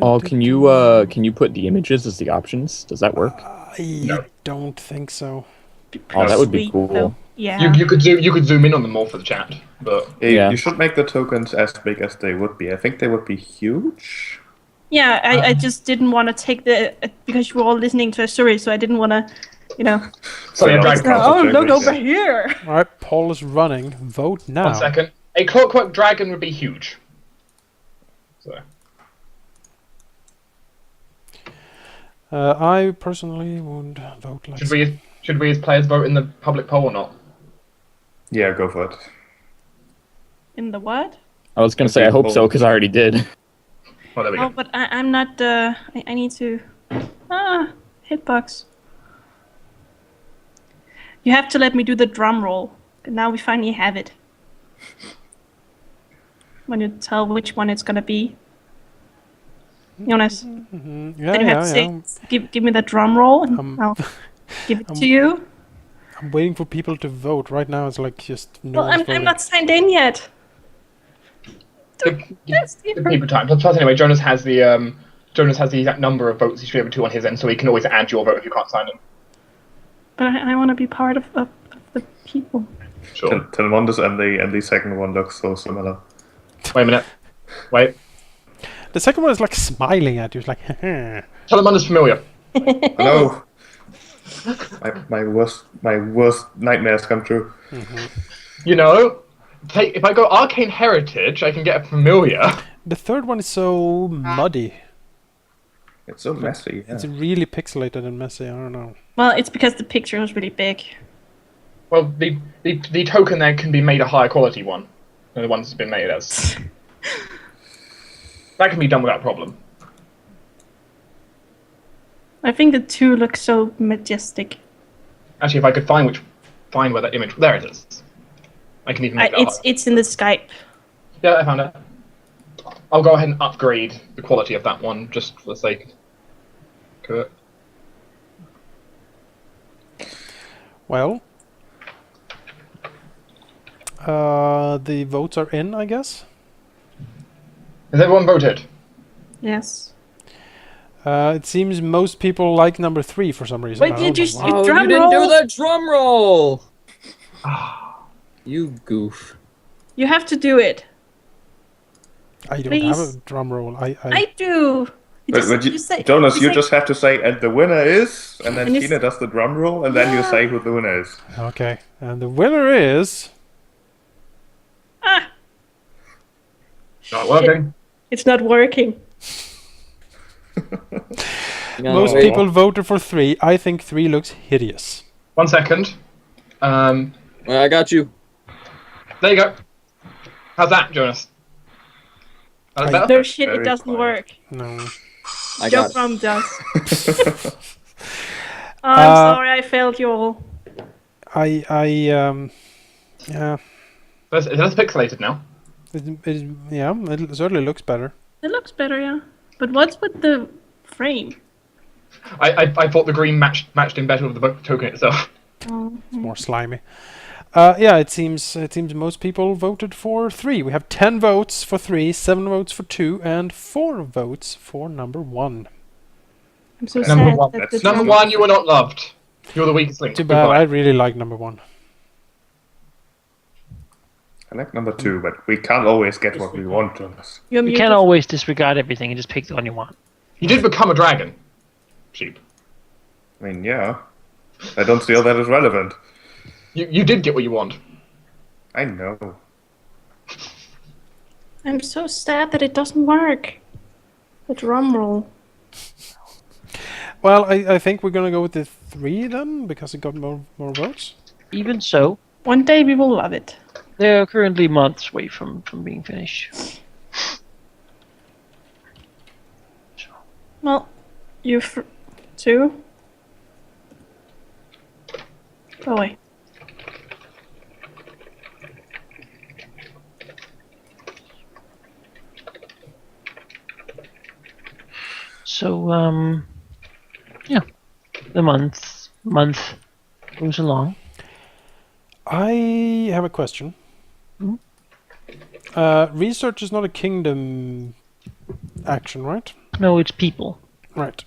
Oh, can you put the images as the options? Does that work? I don't think so. Oh, that would be Sweet, cool. though. Yeah. You could zoom in on them more for the chat, but Yeah. You should make the tokens as big as they would be. I think they would be huge. Yeah, I just didn't want to take the because you were all listening to a story, so I didn't want to, sorry, Yeah, Dragon Council oh, look chambers. over here. All right, Paul is running. Vote now. 1 second. A clockwork dragon would be huge. So. I personally would vote like. Should we as players vote in the public poll or not? Yeah, go for it. In the what? I was gonna say I hope so because I already did. Oh, there we Oh, go. but I'm not. I need to. Hitbox. You have to let me do the drum roll. Now we finally have it. When you tell which one it's gonna be. Jonas, Yeah, then you have yeah, to yeah. say, give me the drum roll, and I'll give it to you. I'm waiting for people to vote. Right now, it's like just no Well, one's I'm voting. not signed in yet. Yes, The people time. Plus, anyway, Jonas has the exact number of votes he should be able to on his end, so he can always add your vote if you can't sign in. But I want to be part of the people. Sure. Telmondus and the second one look so similar. Wait a minute. Wait. The second one is like smiling at you. It's like, Telemunda's familiar. Hello. my worst nightmares come true. You know, if I go Arcane Heritage, I can get a familiar. The third one is so muddy. It's so messy. Yeah. It's really pixelated and messy. I don't know. Well, it's because the picture was really big. Well, the token there can be made a higher quality one than the ones it's been made as. That can be done without problem. I think the two look so majestic. Actually, if I could find where that image, there it is. I can even make that higher. It's in the Skype. Yeah, I found it. I'll go ahead and upgrade the quality of that one just for the sake of it. Well, the votes are in, I guess. Has everyone voted? Yes. It seems most people like number 3 for some reason. Wait, I don't did know you why. Oh, drum you didn't roll? do the drum roll. You goof. You have to do it. I don't have a Please. drum roll. I I do. Jonas, you say- just have to say, and the winner is, and then And you Tina does the drum roll, and then you say who the winner is. Okay, and the winner is Ah, Not working. it's not working. most wait. people voted for 3. I think 3 looks hideous. 1 second. Well, I got you. There you go. How's that, Jonas? That better? No shit, Very it doesn't quiet. work. No. I Joe got it. From does. Oh, I'm sorry, I failed you all. Yeah, That's pixelated now. it certainly looks better. It looks better, yeah. But what's with the frame? I thought the green matched in better with the token itself. Oh, It's more slimy. Yeah, it seems most people voted for 3. We have 10 votes for 3, 7 votes for 2, and 4 votes for number 1. I'm so Number sad one. that the Number drum- one, you were not loved. You're the weakest link. Too bad. Goodbye. I really like number 1. I like number 2, but we can't always get what we want, Jonas. You're You muted. can't always disregard everything and just pick the one you want. You did become a dragon. Sheep. I mean, yeah. I don't feel that is relevant. You did get what you want. I know. I'm so sad that it doesn't work. The drum roll. Well, I think we're gonna go with the 3 then, because it got more votes. Even so, One day we will love it. they're currently months away from being finished. Well, you 2. Go away. So, yeah, the month goes along. I have a question. Research is not a kingdom action, right? No, it's people. Right.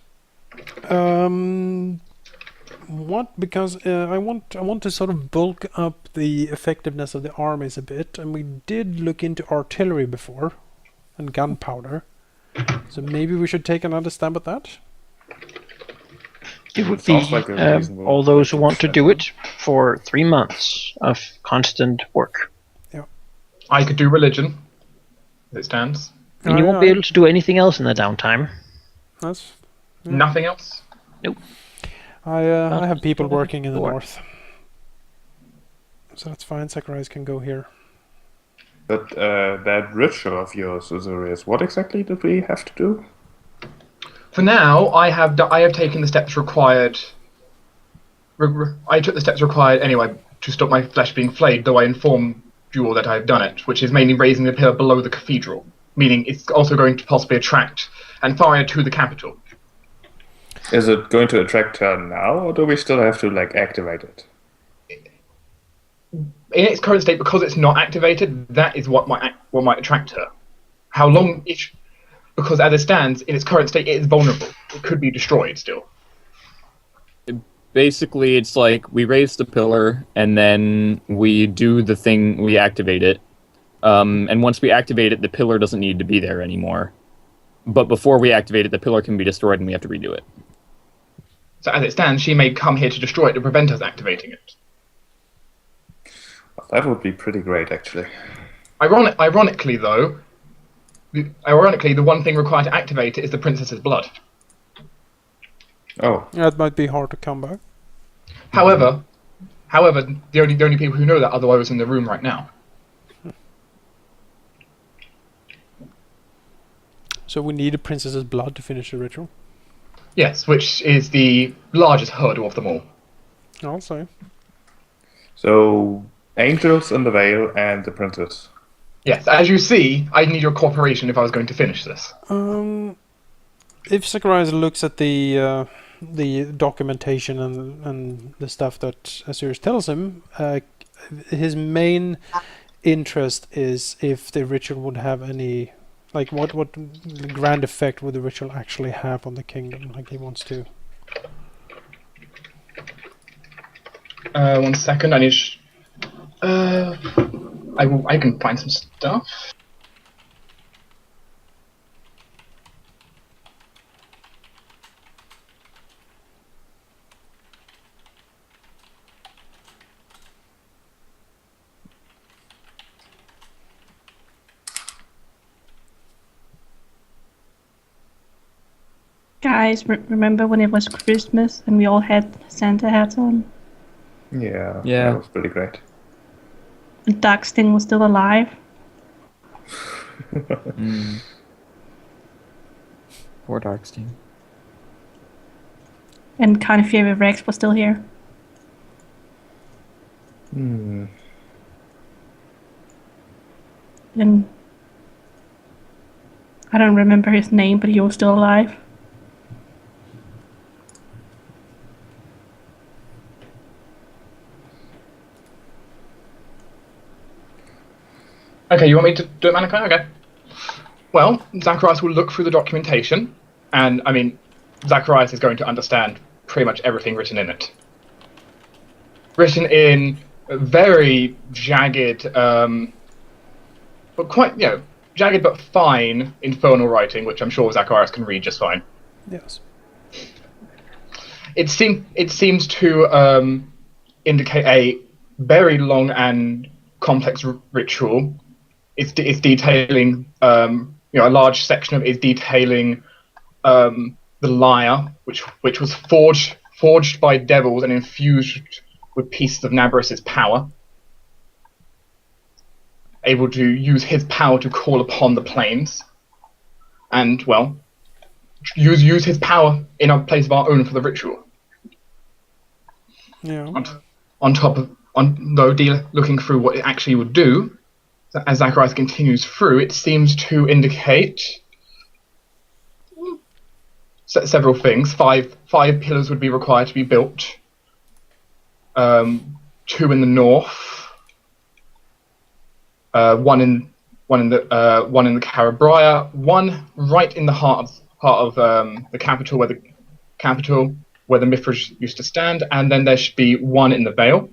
What? Because I want to sort of bulk up the effectiveness of the armies a bit, and we did look into artillery before, and gunpowder. So maybe we should take another stab at that. It would be Sounds like a reasonable all those who way to want to spend do them. it for 3 months of constant work. I could do religion, as it stands. And you won't be able to do anything else in the downtime. That's. Nothing else. I have people working in the Sure. north, so that's fine. Zacharias can go here. But that ritual of yours, Azurius, what exactly did we have to do? For now, I have taken the steps required. I took the steps required anyway to stop my flesh being flayed, though I informed you all that I have done it, which is mainly raising the pillar below the cathedral, meaning it's also going to possibly attract Anfaria to the capital. Is it going to attract her now, or do we still have to activate it? In its current state, because it's not activated, that is what might attract her. How long? Because as it stands, in its current state, it is vulnerable. It could be destroyed still. Basically, it's like we raise the pillar, and then we do the thing, we activate it. And once we activate it, the pillar doesn't need to be there anymore. But before we activate it, the pillar can be destroyed, and we have to redo it. So as it stands, she may come here to destroy it to prevent us activating it. Well, that would be pretty great, actually. Ironically, though, the one thing required to activate it is the princess's blood. Oh, That might be hard to come by. However, the only people who know that are those in the room right now. So we need a princess's blood to finish the ritual. Yes, which is the largest hurdle of them all. I'll say. so angels in the veil and the princess. Yes, as you see, I need your cooperation if I was going to finish this. If Zacharias looks at the documentation and the stuff that Azurius tells him, his main interest is if the ritual would have any, like what grand effect would the ritual actually have on the kingdom? Like he wants to. 1 second, I need. I can find some stuff. Guys, remember when it was Christmas and we all had Santa hats on? Yeah, Yeah. that was pretty great. And Darksting was still alive? Poor Darkstein. And Carnifier Rex was still here? Hmm. And I don't remember his name, but he was still alive. Okay, you want me to do it, Malachi? Okay. Well, Zacharias will look through the documentation, and, I mean, Zacharias is going to understand pretty much everything written in it. Written in very jagged, but quite, jagged but fine infernal writing, which I'm sure Zacharias can read just fine. Yes. It seems to indicate a very long and complex ritual. It's detailing, a large section of it is detailing the lyre, which was forged by devils and infused with pieces of Nabarus's power, able to use his power to call upon the planes, and use his power in a place of our own for the ritual. Yeah. Looking through what it actually would do, as Zacharias continues through, it seems to indicate several things. Five pillars would be required to be built. 2 in the north, one in one in the Carabria, one right in the heart of the capital where the Mithras used to stand, and then there should be one in the Vale.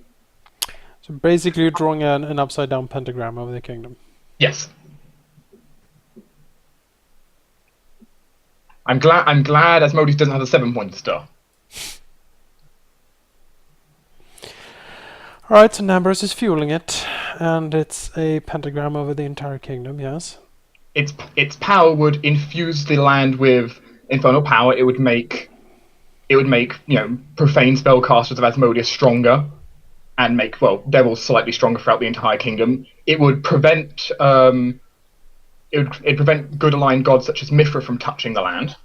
So basically, you're drawing an upside down pentagram over the kingdom. Yes. I'm glad Asmodeus doesn't have a 7-pointed star. All right, so Nambros is fueling it, and it's a pentagram over the entire kingdom. Yes. Its power would infuse the land with infernal power. It would make profane spellcasters of Asmodeus stronger, and make devils slightly stronger throughout the entire kingdom. It would prevent it'd prevent good aligned gods such as Mithra from touching the land.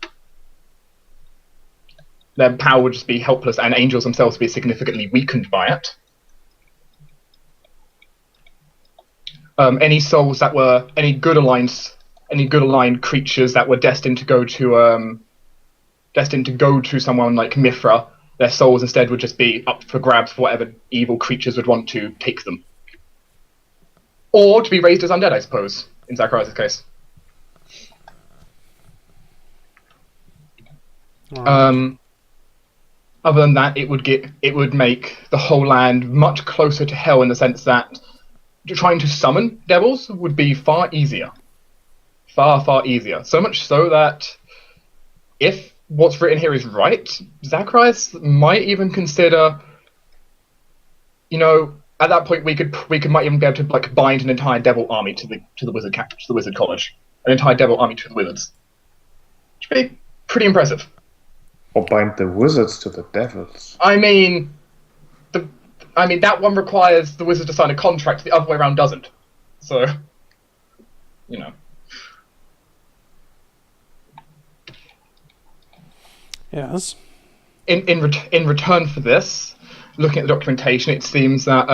Their power would just be helpless, and angels themselves would be significantly weakened by it. Any souls that were any good aligned creatures that were destined to go to someone like Mithra, their souls instead would just be up for grabs for whatever evil creatures would want to take them, or to be raised as undead, I suppose, in Zacharias' case. Right. Other than that, it would make the whole land much closer to hell in the sense that trying to summon devils would be far easier. Far easier. So much so that if what's written here is right, Zacharias might even consider, at that point we might even be able to bind an entire devil army to the wizard college, an entire devil army to the wizards, which would be pretty impressive. Or bind the wizards to the devils. I mean, that one requires the wizard to sign a contract. The other way around doesn't. So, Yes. In return for this, looking at the documentation, it seems that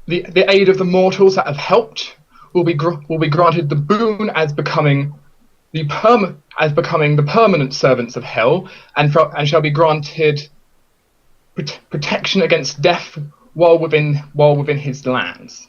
the aid of the mortals that have helped will be granted the boon as becoming the permanent servants of hell, and shall be granted protection against death while within his lands.